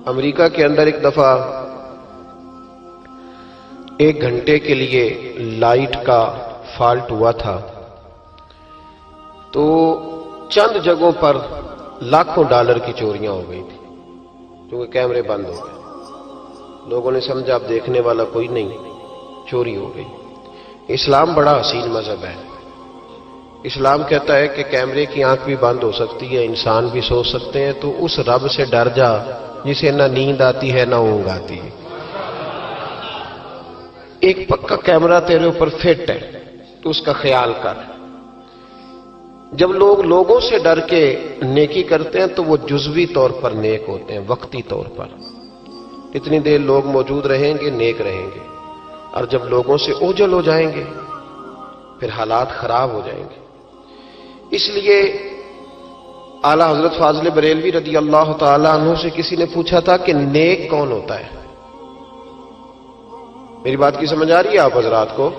امریکہ کے اندر ایک دفعہ 1 گھنٹے کے لیے لائٹ کا فالٹ ہوا تھا، تو چند جگہوں پر لاکھوں ڈالر کی چوریاں ہو گئی تھی کیونکہ کیمرے بند ہو گئے۔ لوگوں نے سمجھا اب دیکھنے والا کوئی نہیں، چوری ہو گئی۔ اسلام بڑا حسین مذہب ہے۔ اسلام کہتا ہے کہ کیمرے کی آنکھ بھی بند ہو سکتی ہے، انسان بھی سو سکتے ہیں، تو اس رب سے ڈر جا جسے نہ نیند آتی ہے نہ اونگ آتی ہے۔ ایک پکا کیمرہ تیرے اوپر فٹ ہے تو اس کا خیال کر۔ جب لوگ لوگوں سے ڈر کے نیکی کرتے ہیں تو وہ جزوی طور پر نیک ہوتے ہیں، وقتی طور پر۔ اتنی دیر لوگ موجود رہیں گے نیک رہیں گے، اور جب لوگوں سے اوجھل ہو جائیں گے پھر حالات خراب ہو جائیں گے۔ اس لیے اعلیٰ حضرت فاضل بریلوی رضی اللہ تعالی عنہ سے کسی نے پوچھا تھا کہ نیک کون ہوتا ہے؟ میری بات کی سمجھ آ رہی ہے آپ حضرات کو؟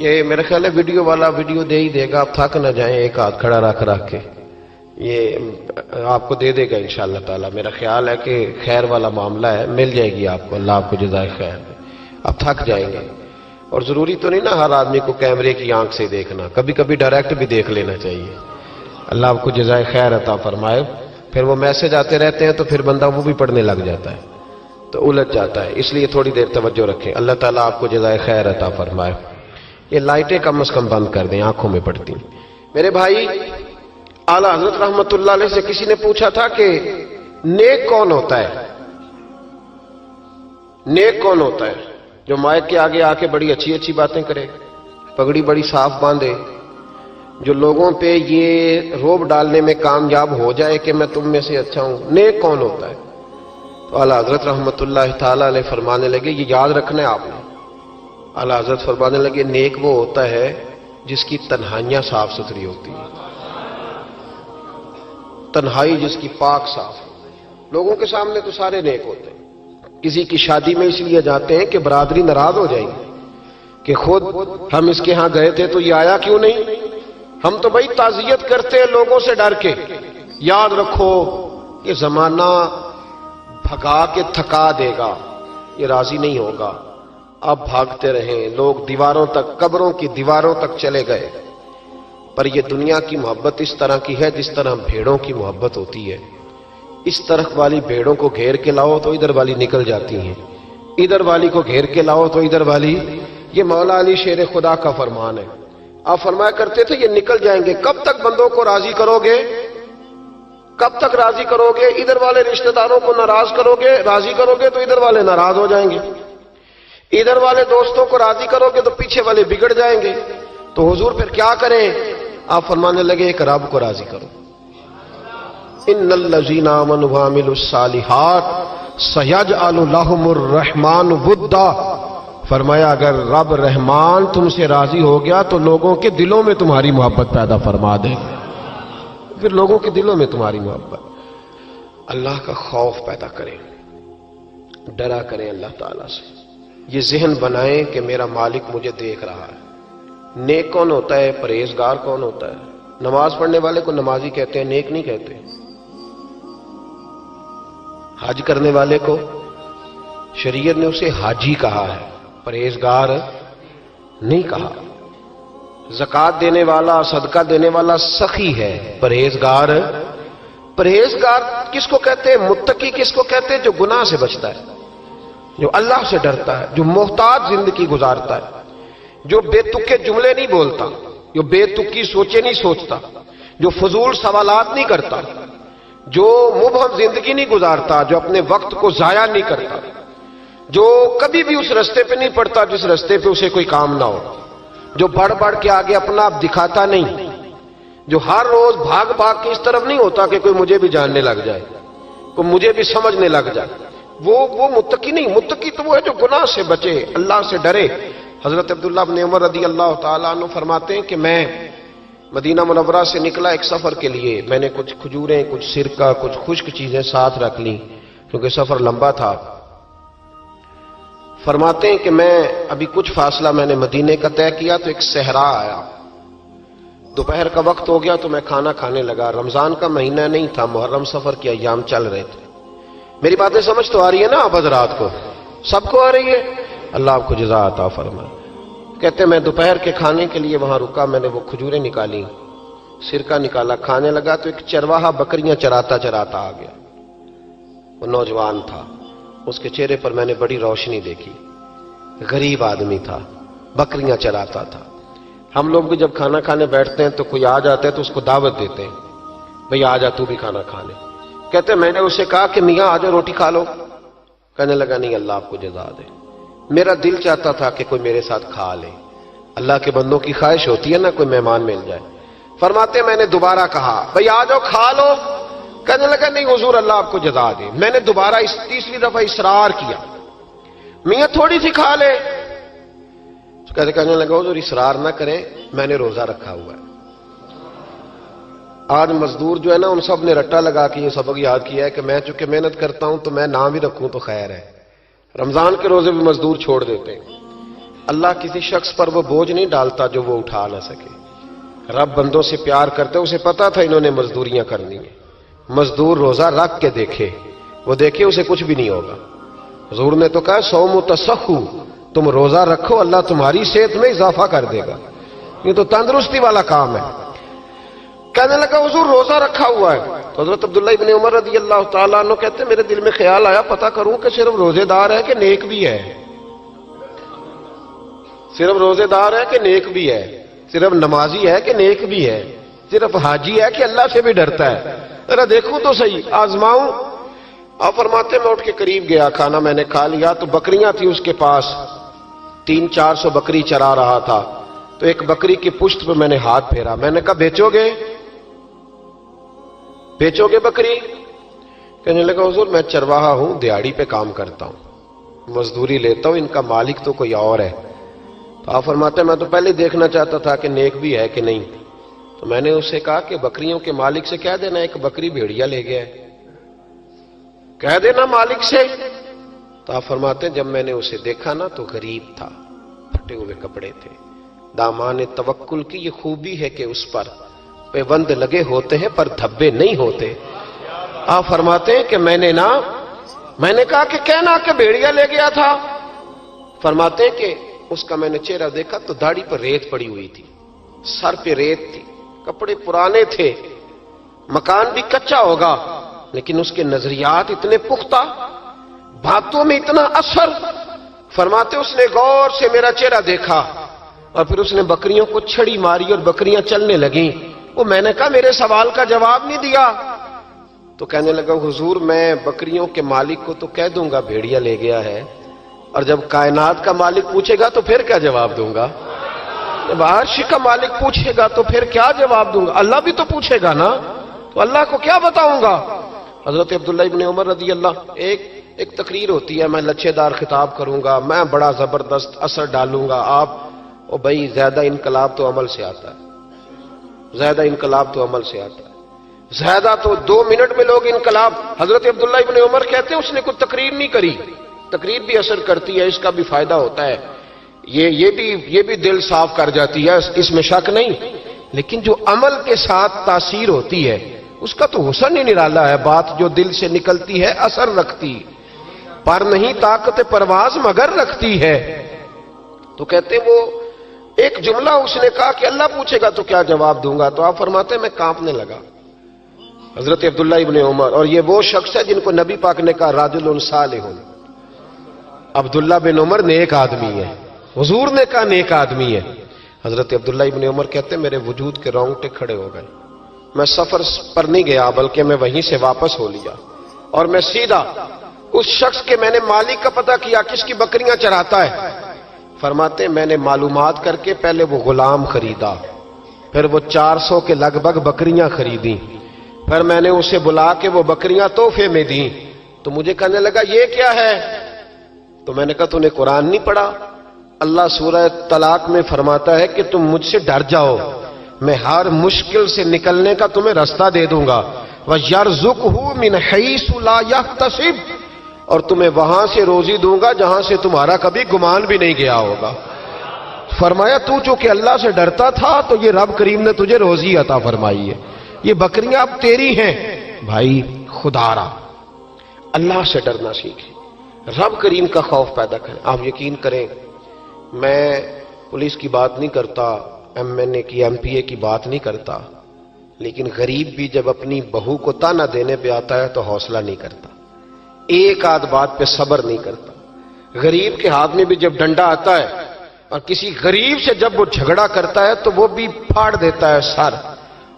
یہ میرا خیال ہے ویڈیو والا ویڈیو دے ہی دے گا، آپ تھک نہ جائیں، ایک ہاتھ کھڑا رکھ کے یہ آپ کو دے دے گا انشاءاللہ تعالی۔ میرا خیال ہے کہ خیر والا معاملہ ہے، مل جائے گی آپ کو، اللہ آپ کو جزائے خیر دے۔ آپ تھک جائیں گے، اور ضروری تو نہیں نا ہر آدمی کو کیمرے کی آنکھ سے دیکھنا، کبھی کبھی ڈائریکٹ بھی دیکھ لینا چاہیے۔ اللہ آپ کو جزائے خیر عطا فرمائے۔ پھر وہ میسج آتے رہتے ہیں تو پھر بندہ وہ بھی پڑھنے لگ جاتا ہے تو الجھ جاتا ہے، اس لیے تھوڑی دیر توجہ رکھیں۔ اللہ تعالیٰ آپ کو جزائے خیر عطا فرمائے۔ یہ لائٹیں کم از کم بند کر دیں، آنکھوں میں پڑتی ہیں۔ میرے بھائی، اعلیٰ حضرت رحمت اللہ علیہ سے کسی نے پوچھا تھا کہ نیک کون ہوتا ہے؟ نیک کون ہوتا ہے؟ جو مائک کے آگے آ کے بڑی اچھی اچھی باتیں کرے، پگڑی بڑی صاف باندھے، جو لوگوں پہ یہ روب ڈالنے میں کامیاب ہو جائے کہ میں تم میں سے اچھا ہوں۔ نیک کون ہوتا ہے؟ تو اعلیٰ حضرت رحمت اللہ تعالی علیہ فرمانے لگے، یہ یاد رکھنا ہے آپ نے۔ اعلیٰ حضرت فرمانے لگے، نیک وہ ہوتا ہے جس کی تنہائیاں صاف ستھری ہوتی ہیں، تنہائی جس کی پاک صاف۔ لوگوں کے سامنے تو سارے نیک ہوتے ہیں، کسی کی شادی میں اس لیے جاتے ہیں کہ برادری ناراض ہو جائے گی کہ خود ہم اس کے ہاں گئے تھے تو یہ آیا کیوں نہیں۔ ہم تو بھائی تعزیت کرتے ہیں لوگوں سے ڈر کے۔ یاد رکھو یہ زمانہ بھگا کے تھکا دے گا، یہ راضی نہیں ہوگا۔ اب بھاگتے رہیں، لوگ دیواروں تک، قبروں کی دیواروں تک چلے گئے، پر یہ دنیا کی محبت اس طرح کی ہے جس طرح بھیڑوں کی محبت ہوتی ہے۔ اس طرف والی بھیڑوں کو گھیر کے لاؤ تو ادھر والی نکل جاتی ہیں، ادھر والی کو گھیر کے لاؤ تو ادھر والی۔ یہ مولا علی شیر خدا کا فرمان ہے۔ آپ فرمایا کرتے تھے یہ نکل جائیں گے۔ کب تک بندوں کو راضی کرو گے؟ کب تک راضی کرو گے؟ ادھر والے رشتہ داروں کو ناراض کرو گے، راضی کرو گے تو ادھر والے ناراض ہو جائیں گے۔ ادھر والے دوستوں کو راضی کرو گے تو پیچھے والے بگڑ جائیں گے۔ تو حضور پھر کیا کریں؟ آپ فرمانے لگے ایک رب کو راضی کرو۔ ان الذین آمنوا وعملوا الصالحات سیجعل لهم الرحمن ودا۔ فرمایا اگر رب رحمان تم سے راضی ہو گیا تو لوگوں کے دلوں میں تمہاری محبت پیدا فرما دے گا، پھر لوگوں کے دلوں میں تمہاری محبت۔ اللہ کا خوف پیدا کریں، ڈرا کریں اللہ تعالیٰ سے، یہ ذہن بنائیں کہ میرا مالک مجھے دیکھ رہا ہے۔ نیک کون ہوتا ہے؟ پرہیزگار کون ہوتا ہے؟ نماز پڑھنے والے کو نمازی کہتے ہیں، نیک نہیں کہتے۔ حج کرنے والے کو شریعت نے اسے حاجی کہا ہے، پرہیزگار نہیں کہا۔ زکوٰۃ دینے والا، صدقہ دینے والا سخی ہے، پرہیزگار۔ پرہیزگار کس کو کہتے ہیں؟ متقی کس کو کہتے ہیں؟ جو گناہ سے بچتا ہے، جو اللہ سے ڈرتا ہے، جو محتاط زندگی گزارتا ہے، جو بے تکے جملے نہیں بولتا، جو بے تکی سوچے نہیں سوچتا، جو فضول سوالات نہیں کرتا، جو مبہم زندگی نہیں گزارتا، جو اپنے وقت کو ضائع نہیں کرتا، جو کبھی بھی اس رستے پہ نہیں پڑتا جس رستے پہ اسے کوئی کام نہ ہو، جو بڑھ بڑھ کے آگے اپنا آپ دکھاتا نہیں، جو ہر روز بھاگ بھاگ کے اس طرف نہیں ہوتا کہ کوئی مجھے بھی جاننے لگ جائے، کوئی مجھے بھی سمجھنے لگ جائے، وہ متقی نہیں۔ متقی تو وہ ہے جو گناہ سے بچے، اللہ سے ڈرے۔ حضرت عبداللہ بن عمر رضی اللہ تعالیٰ عنہ فرماتے ہیں کہ میں مدینہ منورہ سے نکلا ایک سفر کے لیے، میں نے کچھ کھجوریں، کچھ سرکہ، کچھ خشک چیزیں ساتھ رکھ لیں کیونکہ سفر لمبا تھا۔ فرماتے ہیں کہ میں ابھی کچھ فاصلہ میں نے مدینے کا طے کیا تو ایک صحرا آیا، دوپہر کا وقت ہو گیا تو میں کھانا کھانے لگا۔ رمضان کا مہینہ نہیں تھا، محرم سفر کے ایام چل رہے تھے۔ میری باتیں سمجھ تو آ رہی ہے نا آپ حضرات کو؟ سب کو آ رہی ہے؟ اللہ آپ کو جزا عطا فرمائے۔ کہتے ہیں میں دوپہر کے کھانے کے لیے وہاں رکا، میں نے وہ کھجوریں نکالی، سرکہ نکالا، کھانے لگا تو ایک چرواہا بکریاں چراتا چراتا آ گیا۔ وہ نوجوان تھا، اس کے چہرے پر میں نے بڑی روشنی دیکھی، غریب آدمی تھا، بکریاں چراتا تھا۔ ہم لوگ بھی جب کھانا کھانے بیٹھتے ہیں تو کوئی آ جاتا ہے تو اس کو دعوت دیتے ہیں، بھئی آ جا تو بھی کھانا کھا لے۔ کہتے ہیں میں نے اسے کہا کہ میاں آ جا روٹی کھا لو۔ کہنے لگا نہیں، اللہ آپ کو جزا دے، میرا دل چاہتا تھا کہ کوئی میرے ساتھ کھا لے۔ اللہ کے بندوں کی خواہش ہوتی ہے نا کوئی مہمان مل جائے۔ فرماتے ہیں میں نے دوبارہ کہا بھئی آ جاؤ کھا لو۔ کہنے لگا نہیں حضور اللہ آپ کو جزا دے۔ میں نے دوبارہ تیسری دفعہ اصرار کیا، میاں تھوڑی سی کھا لے۔ کہنے لگا حضور اصرار نہ کریں، میں نے روزہ رکھا ہوا ہے۔ آج مزدور جو ہے نا ان سب نے رٹا لگا کے یہ سبق یاد کیا ہے کہ میں چونکہ محنت کرتا ہوں تو میں نام ہی رکھوں تو خیر ہے۔ رمضان کے روزے بھی مزدور چھوڑ دیتے ہیں۔ اللہ کسی شخص پر وہ بوجھ نہیں ڈالتا جو وہ اٹھا نہ سکے۔ رب بندوں سے پیار کرتے، اسے پتا تھا انہوں نے مزدوریاں کرنی ہیں۔ مزدور روزہ رکھ کے دیکھے، وہ دیکھے اسے کچھ بھی نہیں ہوگا۔ حضور نے تو کہا صوم تصحو، تم روزہ رکھو اللہ تمہاری صحت میں اضافہ کر دے گا، یہ تو تندرستی والا کام ہے۔ کہنے لگا حضور روزہ رکھا ہوا ہے۔ تو حضرت عبداللہ ابن عمر رضی اللہ تعالیٰ عنہ کہتے ہیں میرے دل میں خیال آیا پتہ کروں کہ صرف روزے دار ہے کہ نیک بھی ہے، صرف روزے دار ہے کہ نیک بھی ہے، صرف نمازی ہے کہ نیک بھی ہے، صرف حاجی ہے کہ اللہ سے بھی ڈرتا ہے، ذرا دیکھوں تو صحیح، آزماؤں۔ آپ فرماتے میں اٹھ کے قریب گیا، کھانا میں نے کھا لیا تو بکریاں تھی اس کے پاس، 300-400 بکری چرا رہا تھا۔ تو ایک بکری کی پشت پہ میں نے ہاتھ پھیرا، میں نے کہا بیچو گے؟ بیچو گے بکری؟ کہنے لگا حضور میں چرواہا ہوں، دیہڑی پہ کام کرتا ہوں، مزدوری لیتا ہوں، ان کا مالک تو کوئی اور ہے۔ تو آپ فرماتے ہیں میں تو پہلے دیکھنا چاہتا تھا کہ نیک بھی ہے کہ نہیں۔ تو میں نے اس سے کہا کہ بکریوں کے مالک سے کہہ دینا ایک بکری بھیڑیا لے گیا ہے، کہہ دینا مالک سے۔ تو آپ فرماتے ہیں جب میں نے اسے دیکھا نا تو غریب تھا، پھٹے ہوئے کپڑے تھے۔ دامان توکل کی یہ خوبی ہے کہ اس پر پیوند لگے ہوتے ہیں پر دھبے نہیں ہوتے۔ آپ فرماتے ہیں کہ میں نے کہا کہ کہنا کہ بھیڑیا لے گیا تھا۔ فرماتے ہیں کہ اس کا میں نے چہرہ دیکھا تو داڑھی پر ریت پڑی ہوئی تھی، سر پہ ریت تھی، کپڑے پرانے تھے، مکان بھی کچا ہوگا لیکن اس کے نظریات اتنے پختہ، باتوں میں اتنا اثر۔ فرماتے اس نے غور سے میرا چہرہ دیکھا اور پھر اس نے بکریوں کو چھڑی ماری اور بکریاں چلنے لگیں۔ وہ میں نے کہا میرے سوال کا جواب نہیں دیا۔ تو کہنے لگا حضور میں بکریوں کے مالک کو تو کہہ دوں گا بھیڑیا لے گیا ہے، اور جب کائنات کا مالک پوچھے گا تو پھر کیا جواب دوں گا؟ جب عرش کا مالک پوچھے گا تو پھر کیا جواب دوں گا؟ اللہ بھی تو پوچھے گا نا، تو اللہ کو کیا بتاؤں گا؟ حضرت عبداللہ ابن عمر رضی اللہ، ایک تقریر ہوتی ہے، میں لچھے دار خطاب کروں گا، میں بڑا زبردست اثر ڈالوں گا، آپ او بھائی زیادہ انقلاب تو عمل سے آتا ہے، زیادہ انقلاب تو عمل سے آتا ہے، زیادہ تو 2 منٹ میں لوگ انقلاب۔ حضرت عبداللہ ابن عمر کہتے ہیں اس نے کوئی تقریر نہیں کری، تقریر بھی اثر کرتی ہے، اس کا بھی فائدہ ہوتا ہے، یہ بھی دل صاف کر جاتی ہے، اس میں شک نہیں، لیکن جو عمل کے ساتھ تاثیر ہوتی ہے اس کا تو حسن ہی نرالا ہے۔ بات جو دل سے نکلتی ہے اثر رکھتی، پر نہیں طاقت پرواز مگر رکھتی ہے۔ تو کہتے وہ ایک جملہ اس نے کہا کہ اللہ پوچھے گا تو کیا جواب دوں گا؟ تو آپ فرماتے ہیں میں کانپنے لگا۔ حضرت عبداللہ ابن عمر، اور یہ وہ شخص ہے جن کو نبی پاک نے کہا رجل صالح، عبداللہ بن عمر نیک آدمی ہے، حضور نے کہا نیک آدمی ہے۔ حضرت عبداللہ ابن عمر کہتے ہیں میرے وجود کے رونگٹے کھڑے ہو گئے، میں سفر پر نہیں گیا بلکہ میں وہیں سے واپس ہو لیا اور میں سیدھا اس شخص کے میں نے مالک کا پتہ کیا کس کی بکریاں چراتا ہے۔ فرماتے ہیں میں نے معلومات کر کے پہلے وہ غلام خریدا، پھر وہ 400 کے لگ بھگ بکریاں خریدیں، پھر میں نے اسے بلا کے وہ بکریاں تحفے میں دیں۔ تو مجھے کہنے لگا یہ کیا ہے؟ تو میں نے کہا تو نے قرآن نہیں پڑھا؟ اللہ سورہ طلاق میں فرماتا ہے کہ تم مجھ سے ڈر جاؤ، میں ہر مشکل سے نکلنے کا تمہیں راستہ دے دوں گا، وَيَرْزُقْهُ مِنْ حَيْثُ لَا يَحْتَسِبُ، اور تمہیں وہاں سے روزی دوں گا جہاں سے تمہارا کبھی گمان بھی نہیں گیا ہوگا۔ فرمایا تو چونکہ اللہ سے ڈرتا تھا تو یہ رب کریم نے تجھے روزی عطا فرمائی ہے، یہ بکریاں اب تیری ہیں۔ بھائی خدا را اللہ سے ڈرنا سیکھیں، رب کریم کا خوف پیدا کریں۔ آپ یقین کریں، میں پولیس کی بات نہیں کرتا، MNA کی MPA کی بات نہیں کرتا، لیکن غریب بھی جب اپنی بہو کو تانا دینے پہ آتا ہے تو حوصلہ نہیں کرتا، ایک آدھ بات پہ صبر نہیں کرتا۔ غریب کے ہاتھ میں بھی جب ڈنڈا آتا ہے اور کسی غریب سے جب وہ جھگڑا کرتا ہے تو وہ بھی پھاڑ دیتا ہے سر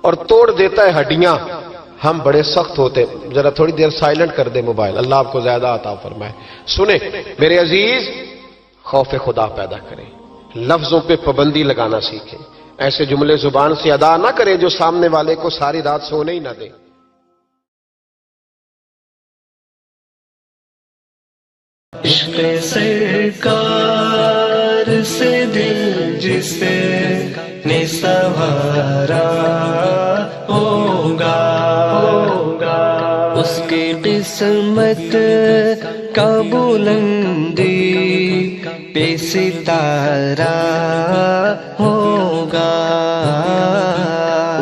اور توڑ دیتا ہے ہڈیاں۔ ہم بڑے سخت ہوتے ہیں۔ ذرا تھوڑی دیر سائلنٹ کر دے موبائل، اللہ آپ کو زیادہ عطا فرمائے۔ سنیں میرے عزیز، خوف خدا پیدا کریں، لفظوں پہ پابندی لگانا سیکھیں، ایسے جملے زبان سے ادا نہ کریں جو سامنے والے کو ساری رات سونے ہی نہ دیں۔ عشق سرکار سے دل جس نے سنوارا ہوگا، اس کی قسمت کا بلندی پہ ستارہ ہوگا،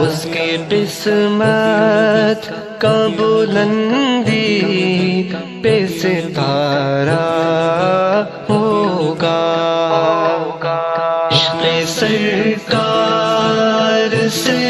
اس کی قسمت کا بلندی پہ ستارہ ہوگا۔ عشق سرکار سے